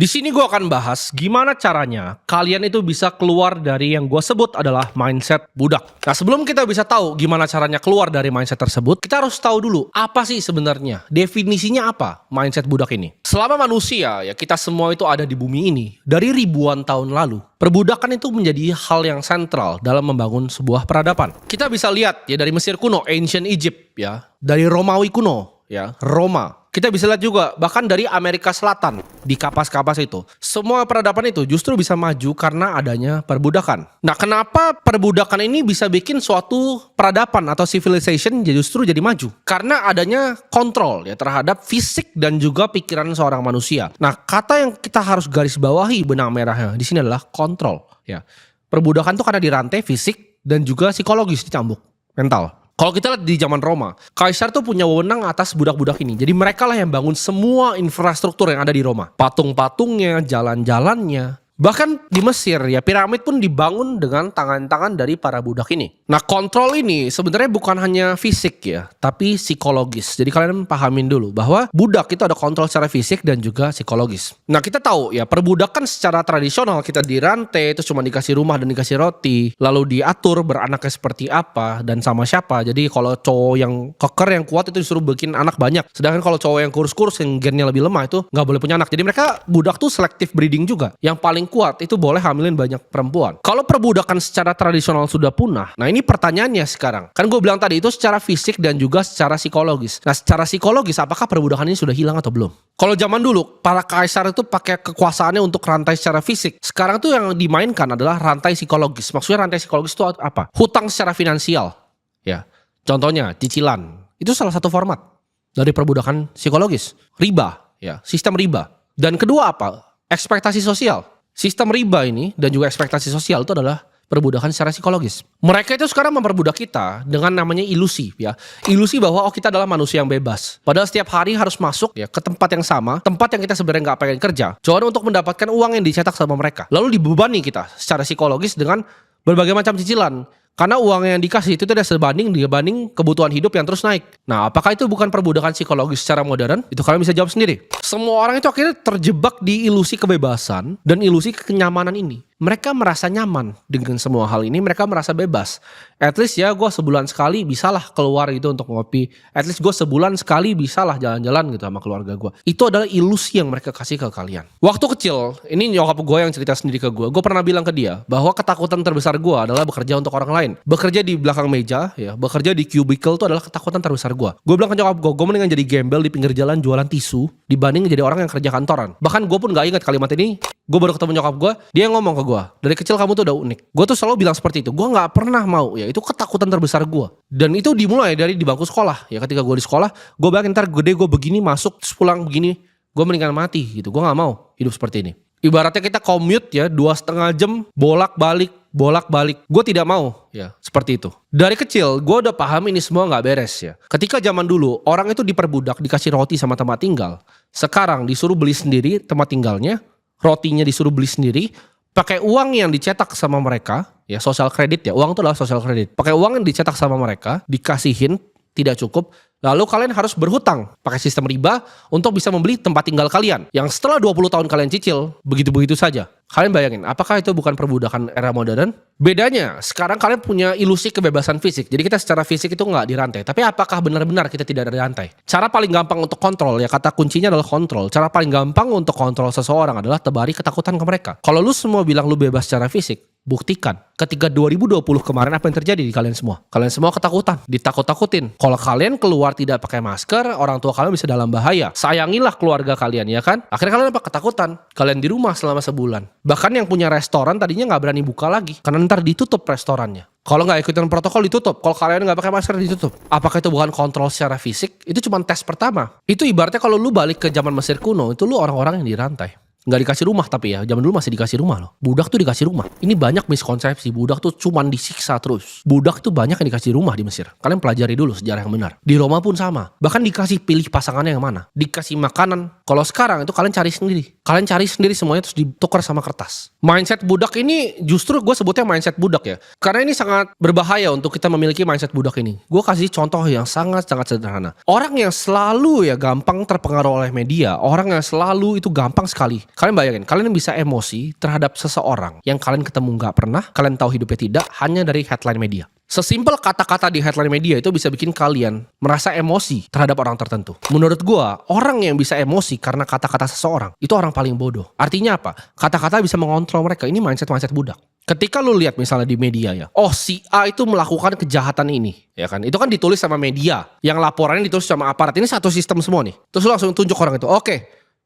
Di sini gue akan bahas gimana caranya kalian itu bisa keluar dari yang gue sebut adalah mindset budak. Nah, sebelum kita bisa tahu gimana caranya keluar dari mindset tersebut, kita harus tahu dulu apa sih sebenarnya, definisinya apa mindset budak ini. Selama manusia, ya kita semua itu ada di bumi ini dari ribuan tahun lalu. Perbudakan itu menjadi hal yang sentral dalam membangun sebuah peradaban. Kita bisa lihat ya dari Mesir kuno, Ancient Egypt ya, dari Romawi kuno ya, Roma. Kita bisa lihat juga bahkan dari Amerika Selatan di kapas-kapas itu. Semua peradaban itu justru bisa maju karena adanya perbudakan. Nah, kenapa perbudakan ini bisa bikin suatu peradaban atau civilization justru jadi maju? Karena adanya kontrol ya terhadap fisik dan juga pikiran seorang manusia. Nah, kata yang kita harus garis bawahi benang merahnya di sini adalah kontrol ya. Perbudakan itu karena dirantai fisik dan juga psikologis, dicambuk mental. Kalau kita lihat di zaman Roma, Kaisar tuh punya wewenang atas budak-budak ini. Jadi mereka lah yang bangun semua infrastruktur yang ada di Roma. Patung-patungnya, jalan-jalannya. Bahkan di Mesir ya piramid pun dibangun dengan tangan-tangan dari para budak ini. Nah, kontrol ini sebenarnya bukan hanya fisik ya, tapi psikologis. Jadi kalian pahamin dulu bahwa budak itu ada kontrol secara fisik dan juga psikologis. Nah, kita tahu ya perbudakan secara tradisional kita dirantai, itu cuma dikasih rumah dan dikasih roti, lalu diatur beranaknya seperti apa dan sama siapa. Jadi kalau cowok yang keker yang kuat itu disuruh bikin anak banyak. Sedangkan kalau cowok yang kurus-kurus yang gennya lebih lemah itu nggak boleh punya anak. Jadi mereka budak tuh selective breeding juga. Yang paling kuat itu boleh hamilin banyak perempuan. Kalau perbudakan secara tradisional sudah punah, nah ini pertanyaannya sekarang. Kan gue bilang tadi itu secara fisik dan juga secara psikologis. Nah, secara psikologis apakah perbudakan ini sudah hilang atau belum? Kalau zaman dulu para kaisar itu pakai kekuasaannya untuk rantai secara fisik. Sekarang tuh yang dimainkan adalah rantai psikologis. Maksudnya rantai psikologis itu apa? Hutang secara finansial. Ya. Contohnya cicilan. Itu salah satu format dari perbudakan psikologis. Riba, ya, sistem riba. Dan kedua apa? Ekspektasi sosial. Sistem riba ini dan juga ekspektasi sosial itu adalah perbudakan secara psikologis. Mereka itu sekarang memperbudak kita dengan namanya ilusi ya. Ilusi bahwa kita adalah manusia yang bebas. Padahal setiap hari harus masuk ya ke tempat yang sama, tempat yang kita sebenarnya nggak pengen kerja. Cuma untuk mendapatkan uang yang dicetak sama mereka. Lalu dibebani kita secara psikologis dengan berbagai macam cicilan. Karena uang yang dikasih itu tidak sebanding dibanding kebutuhan hidup yang terus naik. Nah, apakah itu bukan perbudakan psikologis secara modern? Itu kalian bisa jawab sendiri. Semua orang itu akhirnya terjebak di ilusi kebebasan dan ilusi kenyamanan ini. Mereka merasa nyaman dengan semua hal ini, mereka merasa bebas. At least ya gue sebulan sekali bisalah keluar gitu untuk ngopi. At least gue sebulan sekali bisalah jalan-jalan gitu sama keluarga gue. Itu adalah ilusi yang mereka kasih ke kalian. Waktu kecil, ini nyokap gue yang cerita sendiri ke gue pernah bilang ke dia bahwa ketakutan terbesar gue adalah bekerja untuk orang lain. Bekerja di belakang meja, ya, bekerja di cubicle itu adalah ketakutan terbesar gue. Gue bilang ke nyokap gue mendingan jadi gembel di pinggir jalan jualan tisu dibanding jadi orang yang kerja kantoran. Bahkan gue pun gak ingat kalimat ini. Gue baru ketemu nyokap gue, dia ngomong ke gue, dari kecil kamu tuh udah unik. Gue tuh selalu bilang seperti itu. Gue nggak pernah mau, ya itu ketakutan terbesar gue. Dan itu dimulai dari di bangku sekolah. Ya ketika gue di sekolah, gue bayangin ntar gede gue begini masuk, terus pulang begini, gue mendingan mati gitu. Gue nggak mau hidup seperti ini. Ibaratnya kita commute ya 2,5 jam bolak-balik. Gue tidak mau ya seperti itu. Dari kecil gue udah paham ini semua nggak beres ya. Ketika zaman dulu orang itu diperbudak, dikasih roti sama tempat tinggal. Sekarang disuruh beli sendiri tempat tinggalnya. Rotinya disuruh beli sendiri, pakai uang yang dicetak sama mereka, ya sosial kredit ya, uang itu adalah sosial kredit. Pakai uang yang dicetak sama mereka, dikasihin, tidak cukup, lalu kalian harus berhutang, pakai sistem riba untuk bisa membeli tempat tinggal kalian. Yang setelah 20 tahun kalian cicil, begitu-begitu saja. Kalian bayangin, apakah itu bukan perbudakan era modern? Bedanya, sekarang kalian punya ilusi kebebasan fisik. Jadi kita secara fisik itu nggak dirantai. Tapi apakah benar-benar kita tidak dirantai? Cara paling gampang untuk kontrol, ya kata kuncinya adalah kontrol. Cara paling gampang untuk kontrol seseorang adalah tebari ketakutan ke mereka. Kalau lu semua bilang lu bebas secara fisik, buktikan. Ketika 2020 kemarin apa yang terjadi di kalian semua? Kalian semua ketakutan, ditakut-takutin. Kalau kalian keluar tidak pakai masker, orang tua kalian bisa dalam bahaya. Sayangilah keluarga kalian ya kan? Akhirnya kalian apa? Ketakutan. Kalian di rumah selama sebulan. Bahkan yang punya restoran tadinya nggak berani buka lagi karena ntar ditutup restorannya. Kalau nggak ikutin protokol ditutup. Kalau kalian nggak pakai masker ditutup. Apakah itu bukan kontrol secara fisik? Itu cuma tes pertama. Itu ibaratnya kalau lu balik ke zaman Mesir kuno, itu lu orang-orang yang dirantai. Nggak dikasih rumah tapi ya, zaman dulu masih dikasih rumah loh. Budak tuh dikasih rumah. Ini banyak miskonsepsi, budak tuh cuman disiksa terus. Budak tuh banyak yang dikasih rumah di Mesir. Kalian pelajari dulu sejarah yang benar. Di Roma pun sama. Bahkan dikasih pilih pasangannya yang mana. Dikasih makanan. Kalau sekarang itu kalian cari sendiri. Kalian cari sendiri semuanya terus ditukar sama kertas. Mindset budak ini justru gue sebutnya mindset budak ya. Karena ini sangat berbahaya untuk kita memiliki mindset budak ini. Gue kasih contoh yang sangat-sangat sederhana. Orang yang selalu ya gampang terpengaruh oleh media. Orang yang selalu itu gampang sekali Kalian bayangin, kalian bisa emosi terhadap seseorang yang kalian ketemu nggak pernah, kalian tahu hidupnya tidak, hanya dari headline media. Sesimpel kata-kata di headline media itu bisa bikin kalian merasa emosi terhadap orang tertentu. Menurut gua, orang yang bisa emosi karena kata-kata seseorang, itu orang paling bodoh. Artinya apa? Kata-kata bisa mengontrol mereka. Ini mindset-mindset budak. Ketika lu lihat misalnya di media ya, oh si A itu melakukan kejahatan ini, ya kan? Itu kan ditulis sama media, yang laporannya ditulis sama aparat. Ini satu sistem semua nih. Terus lu langsung tunjuk orang itu, oke,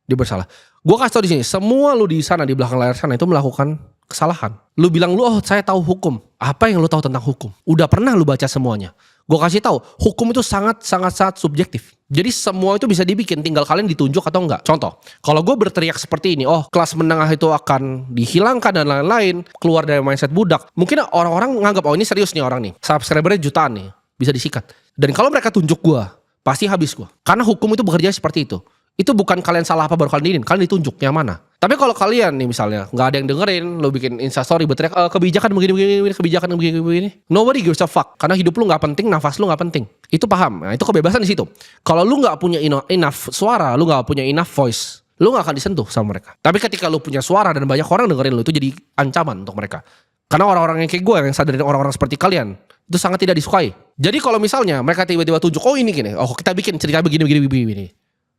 dia bersalah. Gua kasih tau di sini, semua lu di sana di belakang layar sana itu melakukan kesalahan. Lu bilang lu, oh saya tahu hukum. Apa yang lu tahu tentang hukum? Udah pernah lu baca semuanya? Gue kasih tahu, hukum itu sangat subjektif. Jadi semua itu bisa dibikin, tinggal kalian ditunjuk atau enggak. Contoh, kalau gue berteriak seperti ini, oh kelas menengah itu akan dihilangkan dan lain-lain, keluar dari mindset budak. Mungkin orang-orang nganggap, oh ini serius nih orang nih, subscribernya jutaan nih, bisa disikat. Dan kalau mereka tunjuk gue, pasti habis gue. Karena hukum itu bekerja seperti itu. Itu bukan kalian salah apa baru kalian kalian ditunjuk yang mana. Tapi kalau kalian nih misalnya nggak ada yang dengerin, lo bikin instastory berteriak kebijakan begini, kebijakan begini, nobody gives a fuck. Karena hidup lu nggak penting, nafas lu nggak penting. Itu paham. Nah, itu kebebasan di situ. Kalau lu nggak punya enough suara, lu nggak punya enough voice, lu nggak akan disentuh sama mereka. Tapi ketika lu punya suara dan banyak orang dengerin lu, itu jadi ancaman untuk mereka. Karena orang-orang yang kayak gue yang sadarin orang-orang seperti kalian itu sangat tidak disukai. Jadi kalau misalnya mereka tiba-tiba tunjuk, oh ini gini, oh kita bikin cerita begini.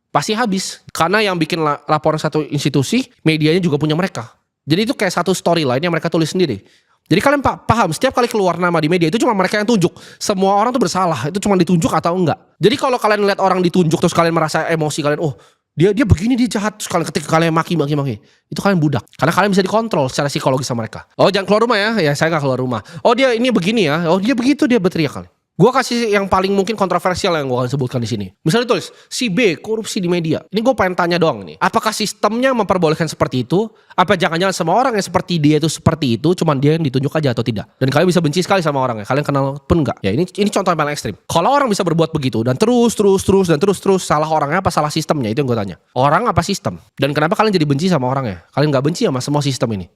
Pasti habis. Karena yang bikin laporan satu institusi, medianya juga punya mereka. Jadi itu kayak satu storyline yang mereka tulis sendiri. Jadi kalian paham, setiap kali keluar nama di media itu cuma mereka yang tunjuk. Semua orang tuh bersalah, itu cuma ditunjuk atau enggak. Jadi kalau kalian lihat orang ditunjuk terus kalian merasa emosi, kalian oh dia begini, dia jahat. Terus ketika kalian maki, itu kalian budak. Karena kalian bisa dikontrol secara psikologis sama mereka. Oh jangan keluar rumah ya saya gak keluar rumah. Oh dia ini begini ya, oh dia begitu, dia berteriak kali. Gue kasih yang paling mungkin kontroversial yang gue akan sebutkan di sini. Misalnya tulis, si B korupsi di media. Ini gue pengen tanya doang nih. Apakah sistemnya memperbolehkan seperti itu? Apa jangan-jangan semua orang yang seperti dia itu seperti itu, cuman dia yang ditunjuk aja atau tidak? Dan kalian bisa benci sekali sama orangnya. Kalian kenal pun enggak? Ya ini contoh yang paling ekstrim. Kalau orang bisa berbuat begitu dan terus, salah orangnya apa salah sistemnya? Itu yang gue tanya. Orang apa sistem? Dan kenapa kalian jadi benci sama orangnya? Kalian gak benci sama semua sistem ini?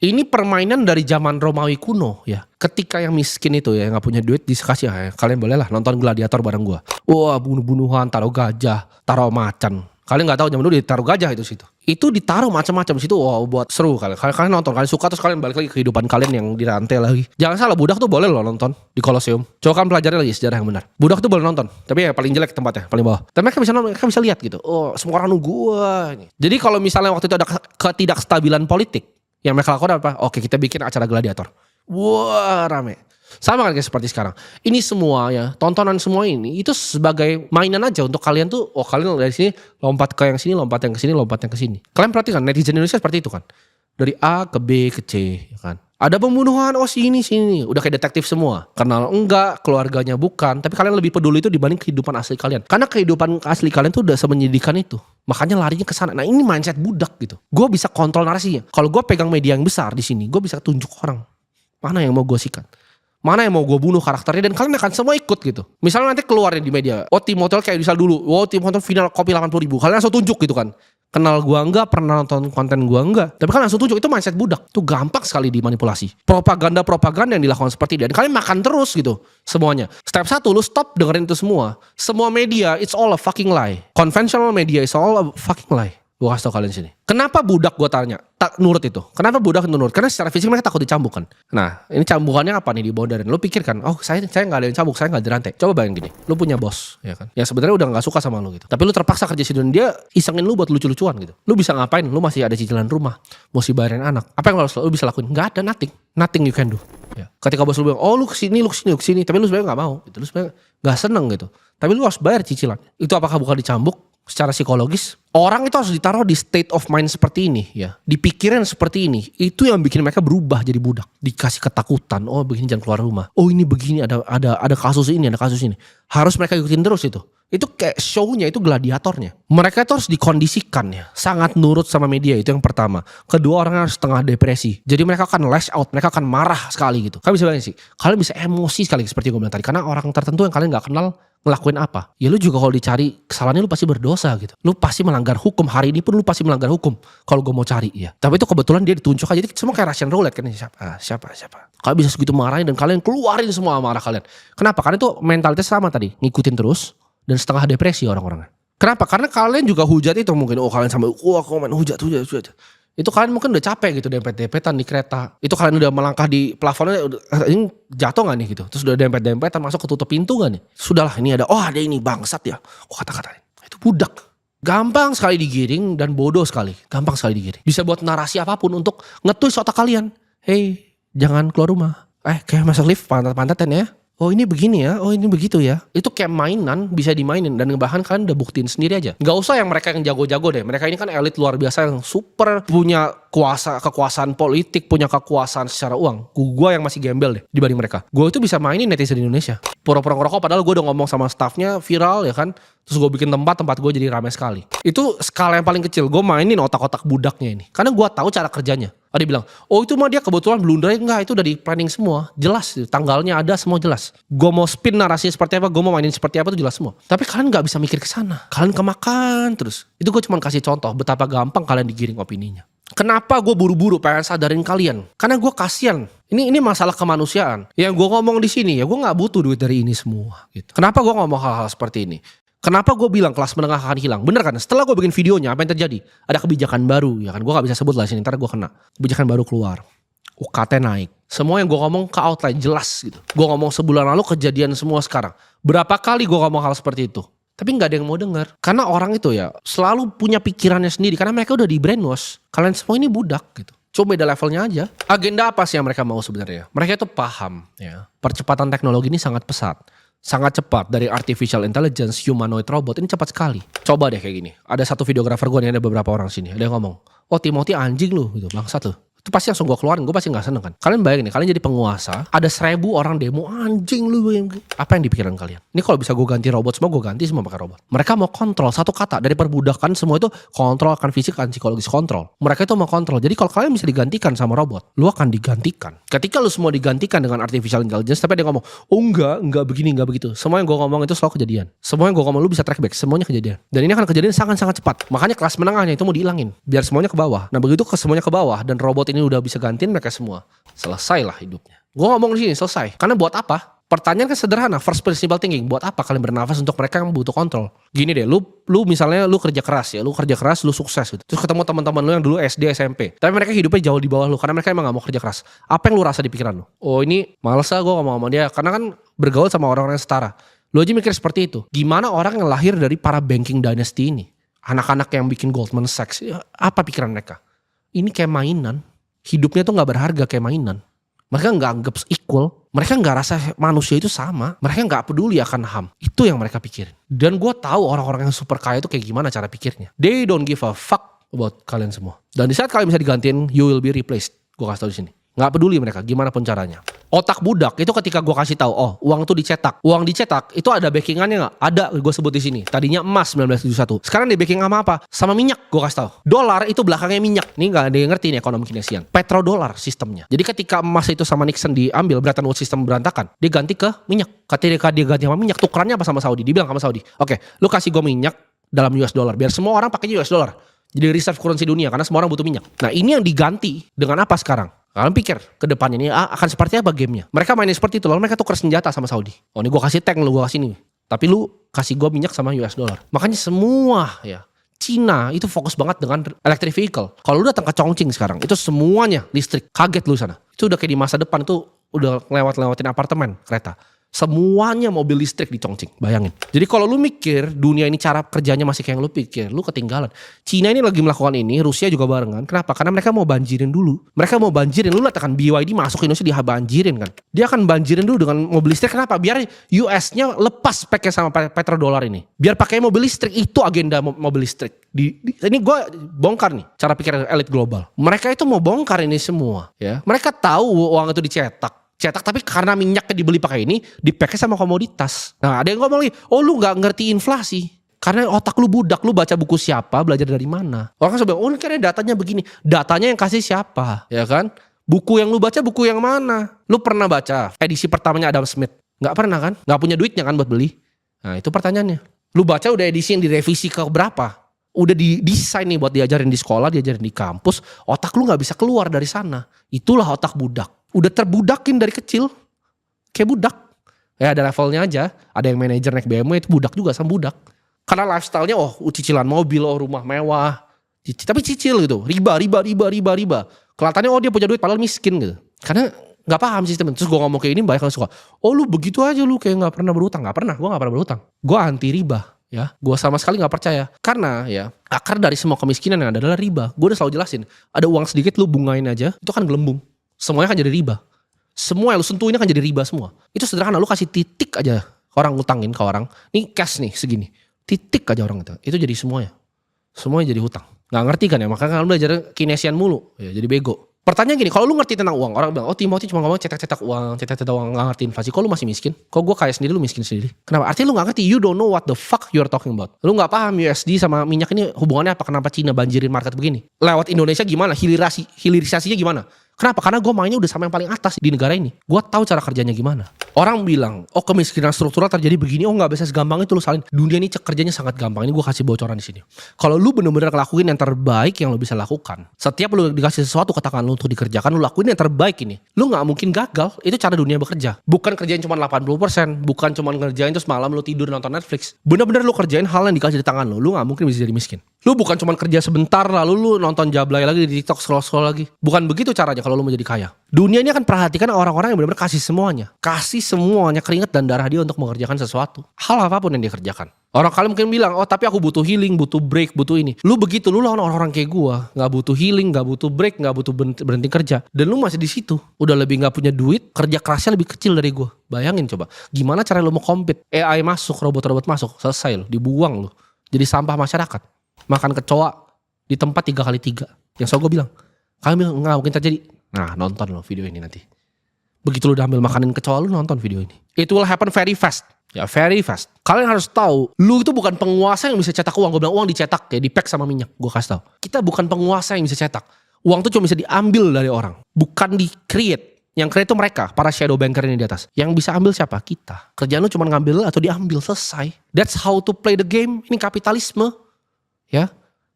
Ini permainan dari zaman Romawi kuno ya. Ketika yang miskin itu ya, yang gak punya duit dikasih ya, kalian bolehlah nonton gladiator bareng gua. Wah bunuh-bunuhan, taruh gajah, taruh macan. Kalian gak tahu zaman dulu ditaruh gajah itu situ. Itu ditaruh macam-macam situ. Wah buat seru kalian nonton, kalian suka terus kalian balik lagi ke kehidupan kalian yang dirantai lagi. Jangan salah, budak tuh boleh loh nonton di Colosseum. Coba kan pelajari lagi sejarah yang benar. Budak tuh boleh nonton, tapi ya paling jelek tempatnya, paling bawah. Tapi mereka bisa nonton, mereka bisa lihat gitu. Oh semua orang nunggu gua. Jadi kalau misalnya waktu itu ada ketidakstabilan politik, yang mereka lakukan apa? Oke kita bikin acara gladiator. Wah rame. Sama kan kayak seperti sekarang. Ini semua ya, tontonan semua ini itu sebagai mainan aja untuk kalian tuh. Oh kalian dari sini lompat ke yang sini, lompat yang ke sini, lompat yang ke sini. Kalian perhatikan netizen Indonesia seperti itu kan. Dari A ke B ke C ya kan. Ada pembunuhan, oh sini. Udah kayak detektif semua. Kenal enggak, keluarganya bukan. Tapi kalian lebih peduli itu dibanding kehidupan asli kalian. Karena kehidupan asli kalian tuh udah semenyedihkan itu. Makanya larinya ke sana. Nah ini mindset budak gitu. Gue bisa kontrol narasinya. Kalau gue pegang media yang besar di sini, gue bisa tunjuk orang. Mana yang mau gue sikat. Mana yang mau gue bunuh karakternya. Dan kalian akan semua ikut gitu. Misalnya nanti keluar di media. Oh tim hotel kayak misal dulu. Oh tim hotel final kopi 80.000. Kalian langsung tunjuk gitu kan. Kenal gua enggak, pernah nonton konten gua enggak. Tapi kan langsung tunjuk, itu mindset budak. Itu gampang sekali dimanipulasi. Propaganda yang dilakukan seperti dia. Dan kalian makan terus gitu semuanya. Step 1, lu stop dengerin itu semua. Semua media, it's all a fucking lie. Conventional media is all a fucking lie. Gua kasih tau kalian sini. Kenapa budak, gua tanya, tak nurut itu? Kenapa budak nurut? Karena secara fisik mereka takut dicambuk kan. Nah, ini cambukannya apa nih di boundarin? Lu pikirkan, oh saya nggak ada yang cambuk, saya nggak dirantai. Coba bayangin gini, lu punya bos, ya kan? Yang sebenarnya udah nggak suka sama lu gitu. Tapi lu terpaksa kerja situ dan dia isengin lu buat lucu-lucuan gitu. Lu bisa ngapain? Lu masih ada cicilan rumah, mesti bayarin anak. Apa yang lu bisa lakuin? Nggak ada, nothing you can do. Ya. Ketika bos lu bilang, oh lu kesini, tapi lu sebenarnya nggak mau. Gitu. Lu sebenarnya nggak seneng gitu. Tapi lu harus bayar cicilan. Itu apakah bukan dicambuk? Secara psikologis, orang itu harus ditaruh di state of mind seperti ini ya. Dipikirin seperti ini. Itu yang bikin mereka berubah jadi budak. Dikasih ketakutan, oh begini jangan keluar rumah. Oh ini begini, ada kasus ini, ada kasus ini. Harus mereka ikutin terus itu. Itu kayak show-nya, itu gladiatornya. Mereka itu harus dikondisikan ya. Sangat nurut sama media, itu yang pertama. Kedua, orang harus setengah depresi. Jadi mereka akan lash out, mereka akan marah sekali gitu. Kalian bisa bayangin sih, kalian bisa emosi sekali seperti gue bilang tadi. Karena orang tertentu yang kalian gak kenal ngelakuin apa. Ya lu juga kalau dicari kesalahannya lu pasti berdosa gitu. Lu pasti melanggar hukum. Hari ini pun lu pasti melanggar hukum. Kalau gue mau cari ya. Tapi itu kebetulan dia ditunjuk aja. Jadi semua kayak Russian roulette kan. Siapa. Kalian bisa segitu marahin dan kalian keluarin semua amarah kalian. Kenapa? Karena itu mentalitas sama tadi. Ngikutin terus. Dan setengah depresi orang-orangnya. Kenapa? Karena kalian juga hujat itu mungkin. Oh kalian sampai, aku main hujat. Itu kalian mungkin udah capek gitu dempet-dempetan di kereta. Itu kalian udah melangkah di plafonnya, ini jatuh gak nih gitu. Terus udah dempet-dempetan masuk ketutup pintu gak nih. Sudahlah ini ada ini bangsat ya. Kata-kata itu budak. Gampang sekali digiring dan bodoh sekali. Gampang sekali digiring. Bisa buat narasi apapun untuk nge-twist otak kalian. Hey, jangan keluar rumah. Kayak masuk lift pantat-pantatan ya. Oh ini begini ya, oh ini begitu ya. Itu kayak mainan, bisa dimainin. Dan bahkan kalian udah buktiin sendiri aja. Gak usah yang mereka yang jago-jago deh. Mereka ini kan elit luar biasa yang super punya kekuasaan politik, punya kekuasaan secara uang. Gua yang masih gembel deh dibanding mereka. Gue itu bisa mainin netizen di Indonesia. Pura-pura ngerokok padahal gue udah ngomong sama staffnya viral ya kan. Terus gue bikin tempat gue jadi ramai sekali. Itu skala yang paling kecil. Gue mainin otak-otak budaknya ini. Karena gue tahu cara kerjanya. Dia bilang, itu mah dia kebetulan blunder. Enggak, itu udah di planning semua. Jelas, tanggalnya ada, semua jelas. Gue mau spin narasinya seperti apa, gue mau mainin seperti apa, itu jelas semua. Tapi kalian gak bisa mikir ke sana. Kalian kemakan terus. Itu gue cuma kasih contoh betapa gampang kalian digiring opininya. Kenapa gue buru-buru pengen sadarin kalian? Karena gue kasihan. Ini masalah kemanusiaan. Yang gue ngomong di sini ya gue gak butuh duit dari ini semua. Gitu. Kenapa gue ngomong hal-hal seperti ini? Kenapa gue bilang kelas menengah akan hilang? Bener kan? Setelah gue bikin videonya, apa yang terjadi? Ada kebijakan baru, ya kan? Gue gak bisa sebut lah sini, ntar gue kena. Kebijakan baru keluar. UKT naik. Semua yang gue ngomong ke outline, jelas gitu. Gue ngomong sebulan lalu, kejadian semua sekarang. Berapa kali gue ngomong hal seperti itu? Tapi gak ada yang mau dengar. Karena orang itu ya, selalu punya pikirannya sendiri. Karena mereka udah di brainwash. Kalian semua ini budak gitu. Coba beda levelnya aja. Agenda apa sih yang mereka mau sebenarnya? Mereka itu paham ya. Percepatan teknologi ini sangat pesat. Sangat cepat dari artificial intelligence, humanoid robot ini cepat sekali. Coba deh kayak gini. Ada satu videografer gue nih, ada beberapa orang sini. Ada yang ngomong, Timothy anjing lu gitu, bangsat lu. Itu pasti langsung gue keluarin, gue pasti gak seneng kan. Kalian bayangin nih, kalian jadi penguasa, ada 1.000 orang demo, anjing lu. Apa yang dipikiran kalian? Ini kalau bisa gue ganti robot semua, gue ganti semua pakai robot. Mereka mau kontrol, satu kata, dari perbudakan semua itu kontrol akan fisik, akan psikologis, kontrol. Mereka itu mau kontrol, jadi kalau kalian bisa digantikan sama robot, lu akan digantikan. Ketika lu semua digantikan dengan artificial intelligence, tapi dia ngomong, enggak begini, enggak begitu. Semua yang gue ngomong itu selalu kejadian. Semua yang gue ngomong lu bisa track back, semuanya kejadian. Dan ini akan kejadian sangat-sangat cepat. Makanya kelas menengahnya itu mau dihilangin, biar semuanya ke bawah. Nah begitu semuanya ke bawah, dan robot ini udah bisa gantiin mereka semua, selesailah hidupnya. Gue ngomong di sini selesai. Karena buat apa? Pertanyaan kan sederhana, first principle thinking. Buat apa kalian bernafas untuk mereka yang butuh kontrol? Gini deh, lu misalnya lu kerja keras ya, lu sukses gitu. Terus ketemu teman-teman lu yang dulu SD, SMP. Tapi mereka hidupnya jauh di bawah lu karena mereka emang gak mau kerja keras. Apa yang lu rasa di pikiran lu? Ini males lah gue ngomong sama dia karena kan bergaul sama orang-orang yang setara. Lu aja mikir seperti itu. Gimana orang yang lahir dari para banking dynasty ini? Anak-anak yang bikin Goldman Sachs, apa pikiran mereka? Ini kayak mainan. Hidupnya tuh gak berharga kayak mainan. Mereka gak anggap equal. Mereka gak rasa manusia itu sama. Mereka gak peduli akan HAM. Itu yang mereka pikirin. Dan gue tahu orang-orang yang super kaya itu kayak gimana cara pikirnya. They don't give a fuck about kalian semua. Dan di saat kalian bisa digantiin, you will be replaced. Gue kasih tau di sini. Gak peduli mereka gimana pun caranya. Otak budak itu ketika gue kasih tahu, uang tuh dicetak. Uang dicetak itu ada backingannya nggak? Ada, gue sebut di sini. Tadinya emas 1971. Sekarang di backing sama apa? Sama minyak. Gue kasih tahu. Dolar itu belakangnya minyak. Ini nggak ada yang ngerti nih ekonomi Keynesian. Petrodolar sistemnya. Jadi ketika emas itu sama Nixon diambil, Bretton Woods sistem berantakan. Dia ganti ke minyak. Ketika dia ganti sama minyak, tukerannya apa sama Saudi? Dia bilang sama Saudi, oke, lu kasih gue minyak dalam US dollar. Biar semua orang pakai US dollar. Jadi reserve currency dunia karena semua orang butuh minyak. Nah ini yang diganti dengan apa sekarang? Kalian pikir ke depannya ini akan seperti apa gamenya? Mereka mainin seperti itu, lalu mereka tuker senjata sama Saudi. Ini gue kasih tank, lu gue kasih ini. Tapi lu kasih gue minyak sama US dollar. Makanya semua ya, Cina itu fokus banget dengan electric vehicle. Kalau lu datang ke Chongqing sekarang, itu semuanya listrik. Kaget lu sana. Itu udah kayak di masa depan itu udah lewatin apartemen, kereta. Semuanya mobil listrik di Chongqing, bayangin. Jadi kalau lu mikir dunia ini cara kerjanya masih kayak yang lu pikir, lu ketinggalan. Cina ini lagi melakukan ini, Rusia juga barengan. Kenapa? Karena mereka mau banjirin dulu. Mereka mau banjirin, lu lihat kan BYD masuk Indonesia dibanjirin kan. Dia akan banjirin dulu dengan mobil listrik. Kenapa? Biar US-nya lepas speknya sama petrodolar ini. Biar pakai mobil listrik, itu agenda mobil listrik. Ini gue bongkar nih cara pikir elit global. Mereka itu mau bongkar ini semua ya. Mereka tahu uang itu dicetak tapi karena minyaknya dibeli pakai ini dipakai sama komoditas. Nah ada yang ngomong lagi, lu gak ngerti inflasi karena otak lu budak, lu baca buku siapa, belajar dari mana. Orang kan bilang, ini karena datanya begini. Datanya yang kasih siapa, ya kan? Buku yang lu baca buku yang mana? Lu pernah baca edisi pertamanya Adam Smith? Gak pernah kan? Gak punya duitnya kan buat beli. Nah itu pertanyaannya. Lu baca udah edisi yang direvisi ke berapa? Udah didesain nih buat diajarin di sekolah, diajarin di kampus. Otak lu gak bisa keluar dari sana. Itulah otak budak. Udah terbudakin dari kecil. Kayak budak. Ya ada levelnya aja. Ada yang manajer naik BMW itu budak juga sama budak. Karena lifestyle-nya cicilan mobil, rumah mewah. Tapi cicil gitu. Riba. Kelihatannya dia punya duit padahal miskin gitu. Karena gak paham sistem. Terus gue ngomong kayak ini banyak yang suka. Lu begitu aja lu kayak gak pernah berutang. Gak pernah, gue gak pernah berutang. Gue anti riba. Ya, gue sama sekali gak percaya. Karena ya akar dari semua kemiskinan yang ada adalah riba. Gue udah selalu jelasin. Ada uang sedikit lu bungain aja, itu kan gelembung. Semuanya kan jadi riba. Semua yang lu sentuh ini kan jadi riba semua. Itu sederhana, lu kasih titik aja orang ngutangin ke orang. Nih cash nih segini. Titik aja orang itu jadi semuanya. Semuanya jadi hutang. Gak ngerti kan ya, makanya kan lu belajar kinesian mulu. Ya, jadi bego. Pertanyaan gini, kalau lu ngerti tentang uang, orang bilang, Timothy cuma ngomong cetak-cetak uang, gak ngerti inflasi. Kok lu masih miskin? Kok gue kaya sendiri, lu miskin sendiri? Kenapa? Artinya lu gak ngerti, you don't know what the fuck you're talking about. Lu gak paham USD sama minyak ini hubungannya apa, kenapa Cina banjirin market begini. Lewat Indonesia gimana, hilirisasinya gimana? Kenapa? Karena gue mainnya udah sama yang paling atas di negara ini. Gue tahu cara kerjanya gimana. Orang bilang, kemiskinan struktural terjadi begini, gak bisa segampang itu lu salin. Dunia ini kerjanya sangat gampang. Ini gue kasih bocoran di sini. Kalau lu bener-bener ngelakuin yang terbaik yang lu bisa lakukan. Setiap lu dikasih sesuatu ke tangan lu untuk dikerjakan, lu lakuin yang terbaik ini. Lu gak mungkin gagal. Itu cara dunia bekerja. Bukan kerjain cuma 80%. Bukan cuma ngerjain terus malam lu tidur nonton Netflix. Bener-bener lu kerjain hal yang dikasih di tangan lu. Lu gak mungkin bisa jadi miskin. Lu bukan cuma kerja sebentar lalu lu nonton jablay lagi di TikTok, scroll lagi. Bukan begitu caranya kalau lu mau jadi kaya. Dunia ini akan perhatikan orang-orang yang benar-benar kasih semuanya. Kasih semuanya keringat dan darah dia untuk mengerjakan sesuatu. Hal apapun yang dia kerjakan. Orang kalian mungkin bilang, tapi aku butuh healing, butuh break, butuh ini. Lu begitu, lu lawan orang-orang kayak gua. Gak butuh healing, gak butuh break, gak butuh berhenti kerja. Dan lu masih di situ. Udah lebih gak punya duit, kerja kerasnya lebih kecil dari gua. Bayangin coba. Gimana cara lu mau compete? AI masuk, robot-robot masuk. Selesai lu, dibuang lu. Jadi sampah masyarakat. Makan kecoa di tempat 3x3. Yang so gue bilang, kalian bilang nggak mungkin terjadi. Nah, nonton lo video ini nanti. Begitu lu udah ambil makanin kecoa, lu nonton video ini. It will happen very fast. Ya, very fast. Kalian harus tahu, lu itu bukan penguasa yang bisa cetak uang. Gue bilang uang dicetak, kayak di-pack sama minyak. Gue kasih tahu. Kita bukan penguasa yang bisa cetak. Uang tuh cuma bisa diambil dari orang, bukan di-create. Yang create itu mereka, para shadow banker ini di atas. Yang bisa ambil siapa? Kita. Kerjaan lu cuma ngambil atau diambil, selesai. That's how to play the game. Ini kapitalisme. Ya,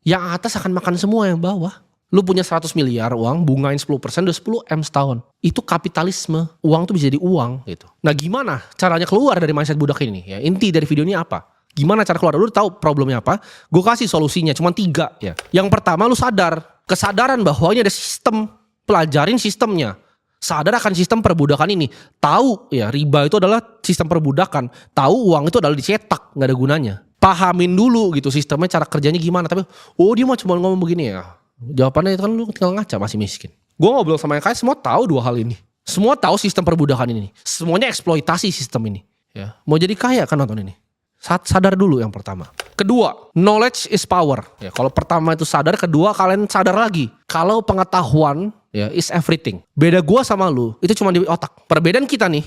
yang atas akan makan semua yang bawah. Lu punya 100 miliar uang, bungain 10%, udah 10 M setahun. Itu kapitalisme. Uang tuh bisa jadi uang gitu. Nah, gimana caranya keluar dari mindset budak ini? Ya, inti dari video ini apa? Gimana cara keluar? Lu tahu problemnya apa? Gue kasih solusinya, cuma 3 ya. Yang pertama, lu sadar. Kesadaran bahwa ini ada sistem. Pelajarin sistemnya. Sadar akan sistem perbudakan ini. Tahu ya, riba itu adalah sistem perbudakan. Tahu uang itu adalah dicetak, gak ada gunanya. Pahamin dulu gitu sistemnya, cara kerjanya gimana. Tapi dia mah cuma ngomong begini ya. Jawabannya itu kan lu tinggal ngaca, masih miskin. Gue ngobrol sama yang kaya, semua tahu 2 hal ini. Semua tahu sistem perbudakan ini. Semuanya eksploitasi sistem ini. Ya, mau jadi kaya kan nonton ini. Sadar dulu yang pertama. Kedua, knowledge is power. Ya, kalau pertama itu sadar, kedua kalian sadar lagi. Kalau pengetahuan ya is everything. Beda gue sama lu itu cuma di otak. Perbedaan kita nih,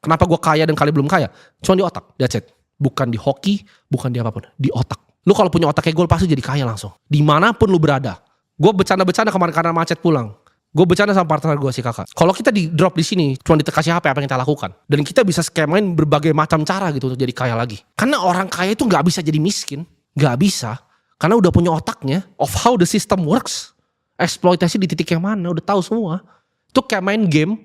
kenapa gue kaya dan kalian belum kaya? Cuma di otak. That's it. Bukan di hoki, bukan di apapun, di otak. Lu kalau punya otak kayak gue pasti jadi kaya langsung. Dimanapun lu berada. Gue bercanda-bercanda kemarin karena macet pulang. Gue bercanda sama partner gue si kakak. Kalau kita di drop di sini, cuma dikasih HP apa yang kita lakukan. Dan kita bisa skemain berbagai macam cara gitu untuk jadi kaya lagi. Karena orang kaya itu gak bisa jadi miskin. Gak bisa. Karena udah punya otaknya of how the system works. Eksploitasi di titik yang mana, udah tahu semua. Itu kayak main game.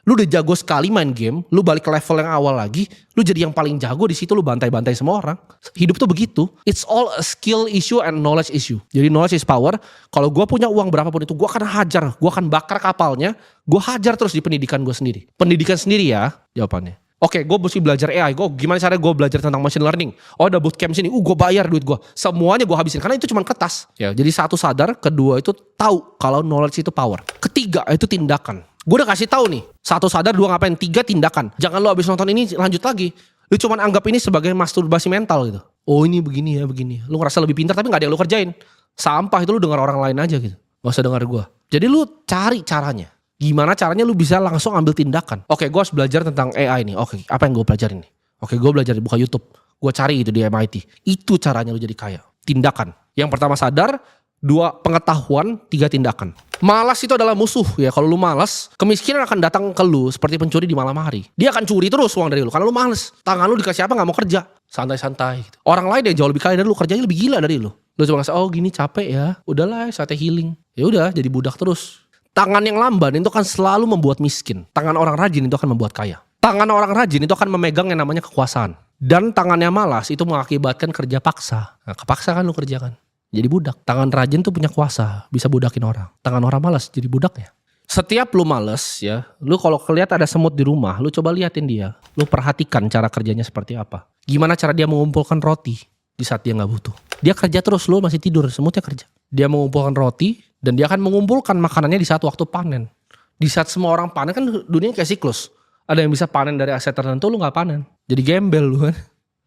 Lu udah jago sekali main game, lu balik ke level yang awal lagi, lu jadi yang paling jago di situ, lu bantai-bantai semua orang. Hidup tuh begitu. It's all a skill issue and knowledge issue. Jadi knowledge is power. Kalau gue punya uang berapapun itu, gue akan hajar, gue akan bakar kapalnya, gue hajar terus di pendidikan gue sendiri. Pendidikan sendiri ya jawabannya. Oke, gue mesti belajar AI. Gimana caranya gue belajar tentang machine learning? Ada bootcamp sini. Gue bayar duit gue. Semuanya gue habisin karena itu cuma kertas. Ya, jadi satu sadar, kedua itu tahu kalau knowledge itu power. Ketiga itu tindakan. Gue udah kasih tahu nih. 1 sadar, 2 ngapain, 3 tindakan. Jangan lo abis nonton ini lanjut lagi. Lu cuma anggap ini sebagai masturbasi mental gitu. Oh ini begini ya begini. Lu ngerasa lebih pintar tapi gak ada yang lu kerjain. Sampah itu lu dengar orang lain aja gitu. Gak usah dengar gue. Jadi lu cari caranya. Gimana caranya lu bisa langsung ambil tindakan. Oke, gue harus belajar tentang AI nih. Oke, apa yang gue pelajarin nih? Oke, gue belajar buka YouTube. Gue cari itu di MIT. Itu caranya lu jadi kaya. Tindakan. Yang pertama sadar. 2 pengetahuan, 3 tindakan. Malas itu adalah musuh ya. Kalau lu malas, kemiskinan akan datang ke lu seperti pencuri di malam hari. Dia akan curi terus uang dari lu karena lu malas. Tangan lu dikasih apa gak mau kerja. Santai-santai gitu. Orang lain yang jauh lebih kaya dari lu kerjanya lebih gila dari lu. Lu cuma ngasih gini capek ya. Udahlah saatnya healing. Ya udah jadi budak terus. Tangan yang lamban itu akan selalu membuat miskin. Tangan orang rajin itu akan membuat kaya. Tangan orang rajin itu akan memegang yang namanya kekuasaan. Dan tangannya malas itu mengakibatkan kerja paksa. Nah, kepaksa kan lu kerjakan. Jadi budak. Tangan rajin tuh punya kuasa, bisa budakin orang. Tangan orang malas jadi budaknya. Setiap lu males ya, lu kalau kelihat ada semut di rumah, lu coba liatin dia. Lu perhatikan cara kerjanya seperti apa. Gimana cara dia mengumpulkan roti di saat dia gak butuh. Dia kerja terus, lu masih tidur, semutnya kerja. Dia mengumpulkan roti dan dia akan mengumpulkan makanannya di saat waktu panen. Di saat semua orang panen kan dunia kayak siklus. Ada yang bisa panen dari aset tertentu, lu gak panen. Jadi gembel lu kan.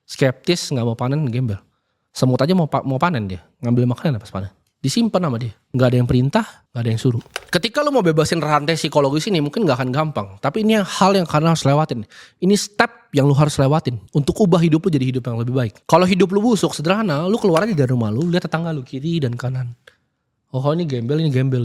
Skeptis, gak mau panen, gembel. Semut aja mau panen dia. Ngambil makanan pas panen. Disimpan sama dia. Gak ada yang perintah, gak ada yang suruh. Ketika lu mau bebasin rantai psikologis ini mungkin gak akan gampang. Tapi ini hal yang kalian harus lewatin. Ini step yang lu harus lewatin. Untuk ubah hidup lu jadi hidup yang lebih baik. Kalau hidup lu busuk, sederhana. Lu keluar aja dari rumah lu, lihat tetangga lu kiri dan kanan. Oh ini gembel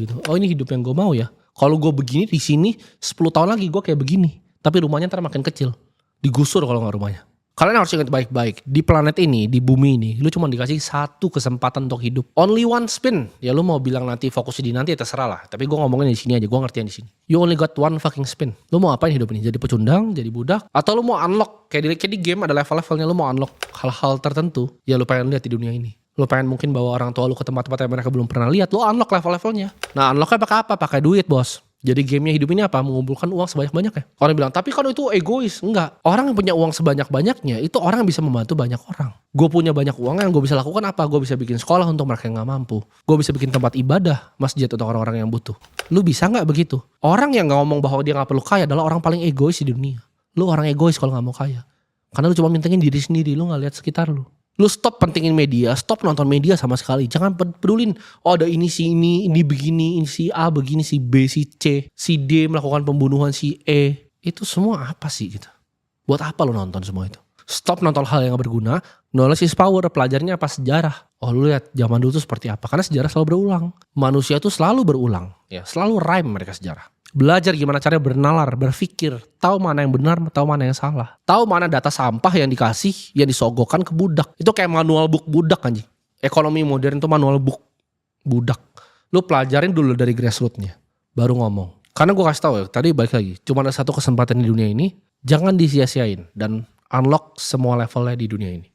gitu. Oh ini hidup yang gue mau ya. Kalau gue begini di sini 10 tahun lagi gue kayak begini. Tapi rumahnya ntar makin kecil. Digusur kalau gak rumahnya. Kalian harus ingat baik-baik. Di planet ini, di bumi ini, lu cuma dikasih satu kesempatan untuk hidup. Only one spin. Ya lu mau bilang nanti fokus di nanti ya terserah lah. Tapi gue ngomongin di sini aja, gue ngertiin di sini. You only got one fucking spin. Lu mau apain hidup ini? Jadi pecundang, jadi budak, atau lu mau unlock? Kayak di game ada level-levelnya, lu mau unlock hal-hal tertentu. Ya lu pengen lihat di dunia ini. Lu pengen mungkin bawa orang tua lu ke tempat-tempat yang mereka belum pernah lihat. Lu unlock level-levelnya. Nah unlocknya pakai apa? Pakai duit bos. Jadi gamenya hidup ini apa? Mengumpulkan uang sebanyak-banyaknya. Orang bilang, tapi kan itu egois. Enggak. Orang yang punya uang sebanyak-banyaknya, itu orang yang bisa membantu banyak orang. Gue punya banyak uang yang gue bisa lakukan apa? Gue bisa bikin sekolah untuk mereka yang gak mampu. Gue bisa bikin tempat ibadah, masjid untuk orang-orang yang butuh. Lu bisa gak begitu? Orang yang gak ngomong bahwa dia gak perlu kaya adalah orang paling egois di dunia. Lu orang egois kalau gak mau kaya. Karena lu cuma mintingin diri sendiri, lu gak lihat sekitar lu. Lu stop pentingin media, stop nonton media sama sekali. Jangan pedulin, oh ada ini begini, ini si A begini, si B, si C, si D melakukan pembunuhan si E. Itu semua apa sih gitu? Buat apa lu nonton semua itu? Stop nonton hal yang gak berguna. Knowledge is power, pelajarnya apa? Sejarah. Oh lu lihat zaman dulu tuh seperti apa? Karena sejarah selalu berulang. Manusia tuh selalu berulang. Ya, selalu rhyme mereka sejarah. Belajar gimana caranya bernalar, berpikir, tahu mana yang benar, tahu mana yang salah. Tahu mana data sampah yang dikasih, yang disogokkan ke budak. Itu kayak manual book budak anjing. Ekonomi modern itu manual book budak. Lu pelajarin dulu dari grassrootsnya, baru ngomong. Karena gue kasih tahu ya, tadi balik lagi, cuma ada satu kesempatan di dunia ini, jangan disia-siain dan unlock semua levelnya di dunia ini.